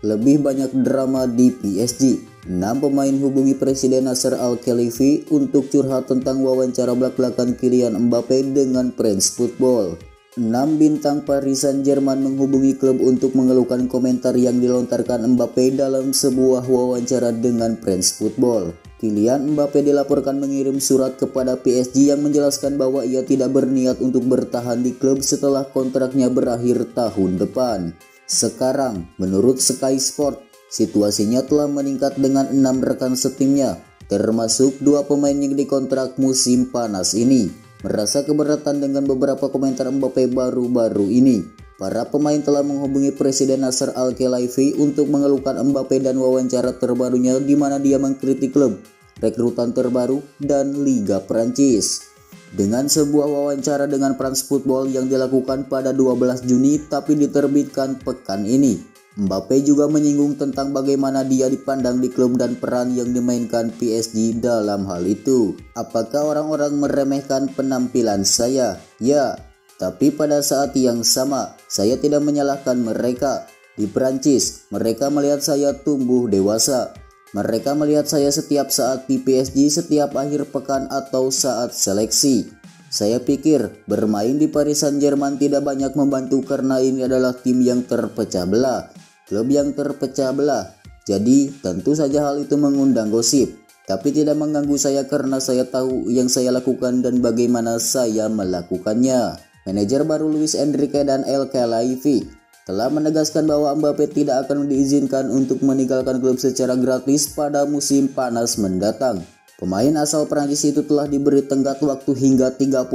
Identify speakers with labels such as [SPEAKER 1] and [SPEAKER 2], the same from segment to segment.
[SPEAKER 1] lebih banyak drama di PSG. 6 pemain hubungi Presiden Nasser Al-Khelaifi untuk curhat tentang wawancara belak-belakan Kylian Mbappe dengan Prince Football. 6 bintang Paris Saint-Germain menghubungi klub untuk mengeluhkan komentar yang dilontarkan Mbappe dalam sebuah wawancara dengan Prince Football. Kylian Mbappe dilaporkan mengirim surat kepada PSG yang menjelaskan bahwa ia tidak berniat untuk bertahan di klub setelah kontraknya berakhir tahun depan. Sekarang, menurut Sky Sport, situasinya telah meningkat dengan 6 rekan setimnya, termasuk 2 pemain yang dikontrak musim panas ini, merasa keberatan dengan beberapa komentar Mbappe baru-baru ini. Para pemain telah menghubungi Presiden Nasser Al-Khelaifi untuk mengeluhkan Mbappe dan wawancara terbarunya di mana dia mengkritik klub, rekrutan terbaru, dan Liga Prancis. Dengan sebuah wawancara dengan France Football yang dilakukan pada 12 Juni tapi diterbitkan pekan ini, Mbappe juga menyinggung tentang bagaimana dia dipandang di klub dan peran yang dimainkan PSG dalam hal itu. Apakah orang-orang meremehkan penampilan saya? Ya, tapi pada saat yang sama, saya tidak menyalahkan mereka. Di Prancis, mereka melihat saya tumbuh dewasa. Mereka melihat saya setiap saat di PSG, setiap akhir pekan atau saat seleksi. Saya pikir bermain di Paris Saint-Germain tidak banyak membantu karena ini adalah tim yang terpecah belah, klub yang terpecah belah. Jadi tentu saja hal itu mengundang gosip, tapi tidak mengganggu saya karena saya tahu yang saya lakukan dan bagaimana saya melakukannya. Manajer baru Luis Enrique dan Al-Khelaifi telah menegaskan bahwa Mbappe tidak akan diizinkan untuk meninggalkan klub secara gratis pada musim panas mendatang. Pemain asal Prancis itu telah diberi tenggat waktu hingga 31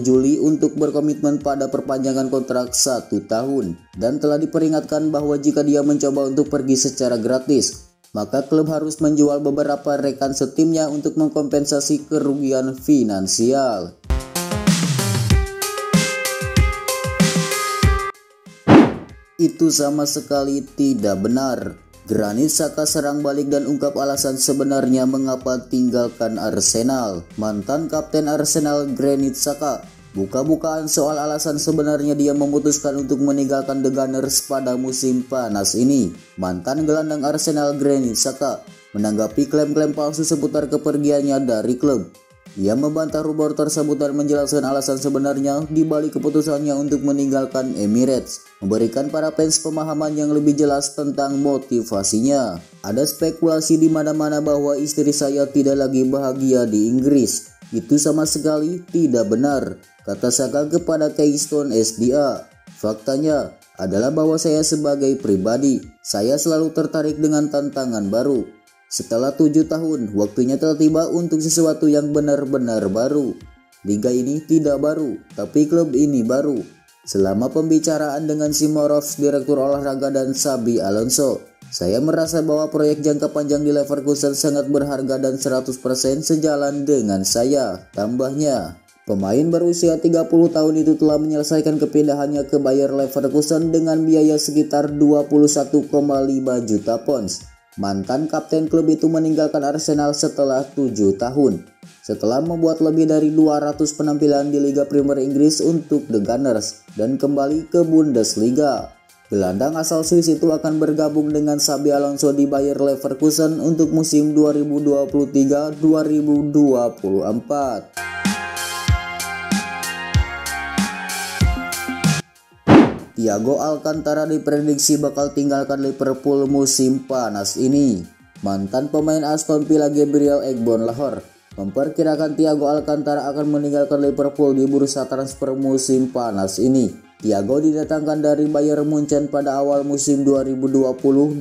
[SPEAKER 1] Juli untuk berkomitmen pada perpanjangan kontrak 1 tahun dan telah diperingatkan bahwa jika dia mencoba untuk pergi secara gratis, maka klub harus menjual beberapa rekan setimnya untuk mengkompensasi kerugian finansial. Itu sama sekali tidak benar. Granit Xhaka serang balik dan ungkap alasan sebenarnya mengapa tinggalkan Arsenal. Mantan kapten Arsenal Granit Xhaka buka-bukaan soal alasan sebenarnya dia memutuskan untuk meninggalkan The Gunners pada musim panas ini. Mantan gelandang Arsenal Granit Xhaka menanggapi klaim-klaim palsu seputar kepergiannya dari klub. Ia membantah rumor tersebut dan menjelaskan alasan sebenarnya di balik keputusannya untuk meninggalkan Emirates, memberikan para fans pemahaman yang lebih jelas tentang motivasinya. Ada spekulasi di mana-mana bahwa istri saya tidak lagi bahagia di Inggris. Itu sama sekali tidak benar, kata Xhaka kepada Keystone SDA. Faktanya adalah bahwa saya sebagai pribadi, saya selalu tertarik dengan tantangan baru. Setelah 7 tahun, waktunya telah tiba untuk sesuatu yang benar-benar baru. Liga ini tidak baru, tapi klub ini baru. Selama pembicaraan dengan Simorov, direktur olahraga, dan Xabi Alonso, saya merasa bahwa proyek jangka panjang di Leverkusen sangat berharga dan 100% sejalan dengan saya, tambahnya. Pemain berusia 30 tahun itu telah menyelesaikan kepindahannya ke Bayer Leverkusen dengan biaya sekitar 21,5 juta pounds. Mantan kapten klub itu meninggalkan Arsenal setelah 7 tahun. Setelah membuat lebih dari 200 penampilan di Liga Premier Inggris untuk The Gunners dan kembali ke Bundesliga. Gelandang asal Swiss itu akan bergabung dengan Xabi Alonso di Bayer Leverkusen untuk musim 2023-2024. Thiago Alcantara diprediksi bakal tinggalkan Liverpool musim panas ini. Mantan pemain Aston Villa Gabriel Agbonlahor memperkirakan Thiago Alcantara akan meninggalkan Liverpool di bursa transfer musim panas ini. Thiago didatangkan dari Bayern Munchen pada awal musim 2020-2021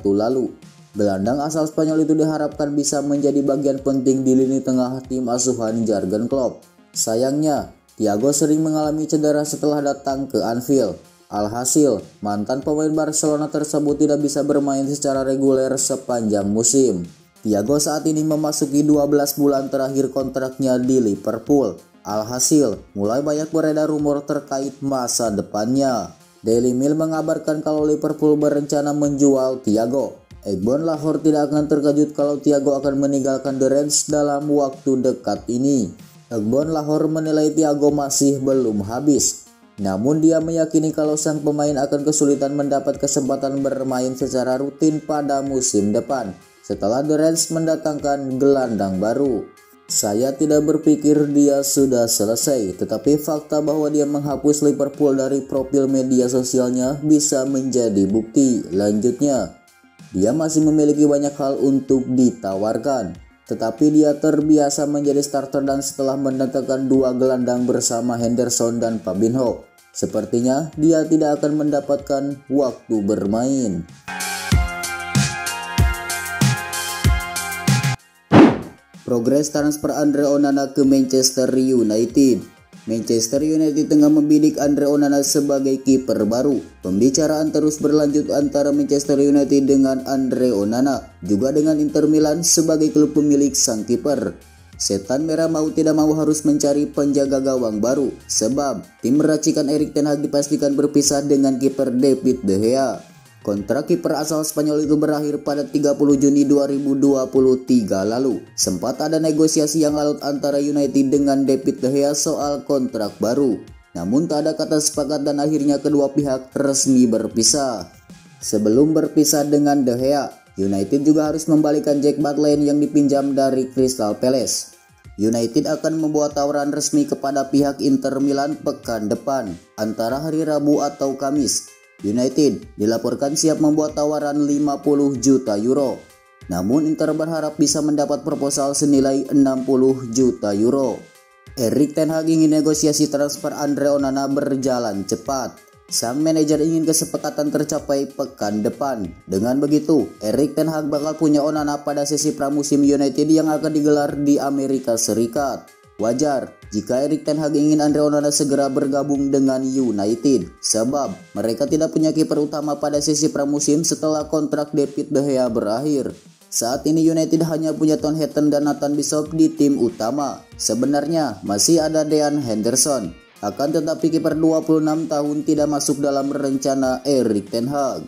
[SPEAKER 1] lalu. Gelandang asal Spanyol itu diharapkan bisa menjadi bagian penting di lini tengah tim asuhan Jurgen Klopp. Sayangnya, Thiago sering mengalami cedera setelah datang ke Anfield. Alhasil, mantan pemain Barcelona tersebut tidak bisa bermain secara reguler sepanjang musim. Thiago saat ini memasuki 12 bulan terakhir kontraknya di Liverpool. Alhasil, mulai banyak beredar rumor terkait masa depannya. Daily Mail mengabarkan kalau Liverpool berencana menjual Thiago. Agbonlahor tidak akan terkejut kalau Thiago akan meninggalkan The Reds dalam waktu dekat ini. Agbonlahor menilai Thiago masih belum habis. Namun dia meyakini kalau sang pemain akan kesulitan mendapat kesempatan bermain secara rutin pada musim depan setelah The Reds mendatangkan gelandang baru. Saya tidak berpikir dia sudah selesai, tetapi fakta bahwa dia menghapus Liverpool dari profil media sosialnya bisa menjadi bukti. Lanjutnya, dia masih memiliki banyak hal untuk ditawarkan, tetapi dia terbiasa menjadi starter dan setelah mendatangkan 2 gelandang bersama Henderson dan Fabinho, sepertinya dia tidak akan mendapatkan waktu bermain. Progres transfer Andre Onana ke Manchester United. Manchester United tengah membidik Andre Onana sebagai kiper baru. Pembicaraan terus berlanjut antara Manchester United dengan Andre Onana, juga dengan Inter Milan sebagai klub pemilik sang kiper. Setan Merah mau tidak mau harus mencari penjaga gawang baru, sebab tim racikan Erik ten Hag dipastikan berpisah dengan kiper David De Gea. Kontrak kiper asal Spanyol itu berakhir pada 30 Juni 2023 lalu. Sempat ada negosiasi yang alot antara United dengan David De Gea soal kontrak baru. Namun tak ada kata sepakat dan akhirnya kedua pihak resmi berpisah. Sebelum berpisah dengan De Gea, United juga harus membalikan Jack Butland yang dipinjam dari Crystal Palace. United akan membuat tawaran resmi kepada pihak Inter Milan pekan depan, antara hari Rabu atau Kamis. United dilaporkan siap membuat tawaran 50 juta euro. Namun Inter berharap bisa mendapat proposal senilai 60 juta euro. Erik ten Hag ingin negosiasi transfer Andre Onana berjalan cepat. Sang manajer ingin kesepakatan tercapai pekan depan. Dengan begitu, Erik ten Hag bakal punya Onana pada sesi pramusim United yang akan digelar di Amerika Serikat. Wajar jika Erik ten Hag ingin Andre Onana segera bergabung dengan United, sebab mereka tidak punya kiper utama pada sesi pramusim setelah kontrak David De Gea berakhir. Saat ini United hanya punya Tom Heaton dan Nathan Bishop di tim utama. Sebenarnya masih ada Dean Henderson, akan tetapi kiper 26 tahun tidak masuk dalam rencana Erik ten Hag.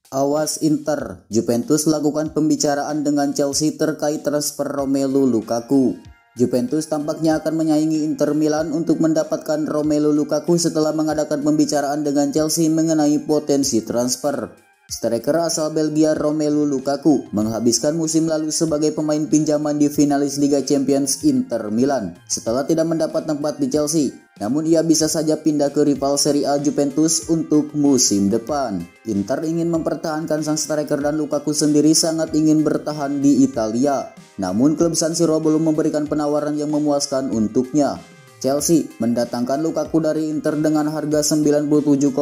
[SPEAKER 1] Awas Inter, Juventus lakukan pembicaraan dengan Chelsea terkait transfer Romelu Lukaku. Juventus tampaknya akan menyaingi Inter Milan untuk mendapatkan Romelu Lukaku setelah mengadakan pembicaraan dengan Chelsea mengenai potensi transfer. Striker asal Belgia Romelu Lukaku menghabiskan musim lalu sebagai pemain pinjaman di finalis Liga Champions Inter Milan setelah tidak mendapat tempat di Chelsea. Namun ia bisa saja pindah ke rival Serie A Juventus untuk musim depan. Inter ingin mempertahankan sang striker dan Lukaku sendiri sangat ingin bertahan di Italia. Namun klub San Siro belum memberikan penawaran yang memuaskan untuknya. Chelsea mendatangkan Lukaku dari Inter dengan harga 97,5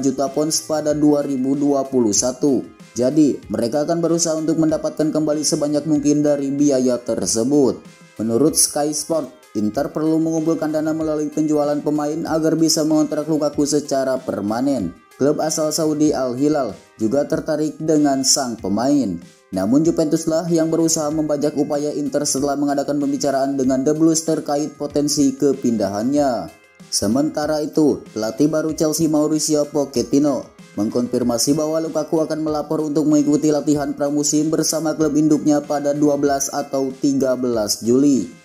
[SPEAKER 1] juta pounds pada 2021. Jadi, mereka akan berusaha untuk mendapatkan kembali sebanyak mungkin dari biaya tersebut. Menurut Sky Sport, Inter perlu mengumpulkan dana melalui penjualan pemain agar bisa mengontrak Lukaku secara permanen. Klub asal Saudi Al Hilal juga tertarik dengan sang pemain. Namun Juventuslah yang berusaha membajak upaya Inter setelah mengadakan pembicaraan dengan The Blues terkait potensi kepindahannya. Sementara itu, pelatih baru Chelsea Mauricio Pochettino mengkonfirmasi bahwa Lukaku akan melapor untuk mengikuti latihan pramusim bersama klub induknya pada 12 atau 13 Juli.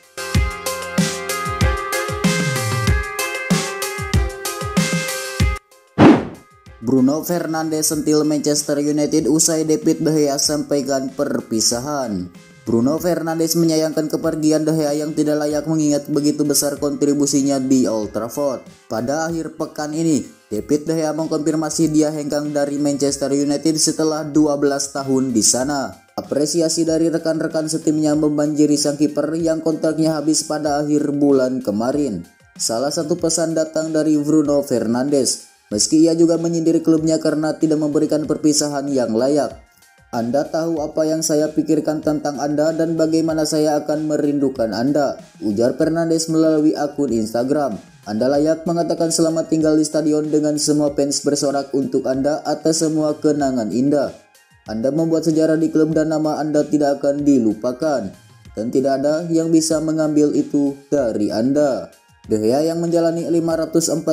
[SPEAKER 1] Bruno Fernandes sentil Manchester United usai David De Gea sampaikan perpisahan. Bruno Fernandes menyayangkan kepergian De Gea yang tidak layak mengingat begitu besar kontribusinya di Old Trafford. Pada akhir pekan ini, David De Gea mengkonfirmasi dia hengkang dari Manchester United setelah 12 tahun di sana. Apresiasi dari rekan-rekan setimnya membanjiri sang kiper yang kontraknya habis pada akhir bulan kemarin. Salah satu pesan datang dari Bruno Fernandes. Meski ia juga menyindir klubnya karena tidak memberikan perpisahan yang layak. Anda tahu apa yang saya pikirkan tentang Anda dan bagaimana saya akan merindukan Anda, ujar Fernandes melalui akun Instagram. Anda layak mengatakan selamat tinggal di stadion dengan semua fans bersorak untuk Anda atas semua kenangan indah. Anda membuat sejarah di klub dan nama Anda tidak akan dilupakan. Dan tidak ada yang bisa mengambil itu dari Anda. De Gea yang menjalani 545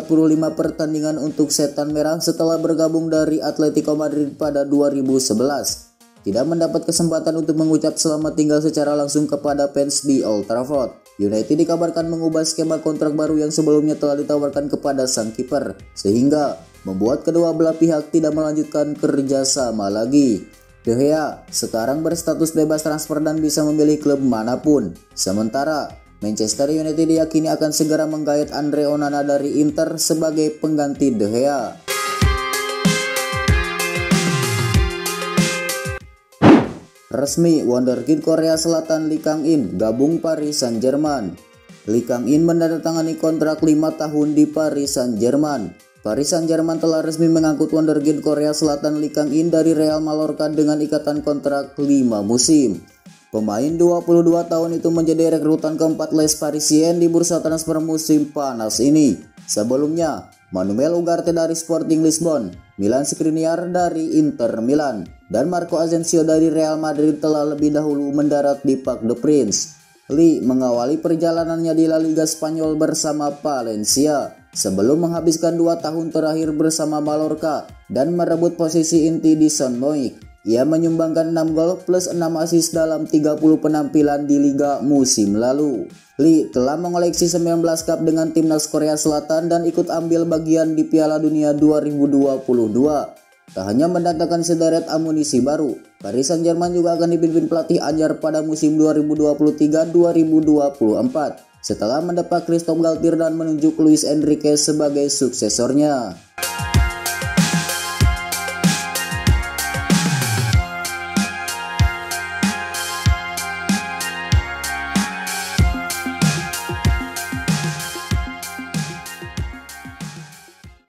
[SPEAKER 1] pertandingan untuk Setan Merah setelah bergabung dari Atletico Madrid pada 2011. tidak mendapat kesempatan untuk mengucap selamat tinggal secara langsung kepada fans di Old Trafford. United dikabarkan mengubah skema kontrak baru yang sebelumnya telah ditawarkan kepada sang kiper, sehingga membuat kedua belah pihak tidak melanjutkan kerjasama lagi. De Gea sekarang berstatus bebas transfer dan bisa memilih klub manapun. Sementara Manchester United diyakini akan segera menggait Andre Onana dari Inter sebagai pengganti De Gea. Resmi, wonderkid Korea Selatan Lee Kang-in gabung Paris Saint-Germain. Lee Kang-in menandatangani kontrak 5 tahun di Paris Saint-Germain. Paris Saint-Germain telah resmi mengangkut wonderkid Korea Selatan Lee Kang-in dari Real Mallorca dengan ikatan kontrak 5 musim. Pemain 22 tahun itu menjadi rekrutan keempat Les Parisiens di bursa transfer musim panas ini. Sebelumnya, Manuel Ugarte dari Sporting Lisbon, Milan Skriniar dari Inter Milan, dan Marco Asensio dari Real Madrid telah lebih dahulu mendarat di Parc des Princes. Lee mengawali perjalanannya di La Liga Spanyol bersama Valencia, sebelum menghabiskan 2 tahun terakhir bersama Mallorca dan merebut posisi inti di Saint-Moix. Ia menyumbangkan 6 gol plus 6 assist dalam 30 penampilan di Liga musim lalu. Lee telah mengoleksi 19 cup dengan timnas Korea Selatan dan ikut ambil bagian di Piala Dunia 2022. Tak hanya mendatangkan sederet amunisi baru, Paris Saint-Germain juga akan dipimpin pelatih anyar pada musim 2023-2024 setelah mendepak Christophe Galtier dan menunjuk Luis Enrique sebagai suksesornya.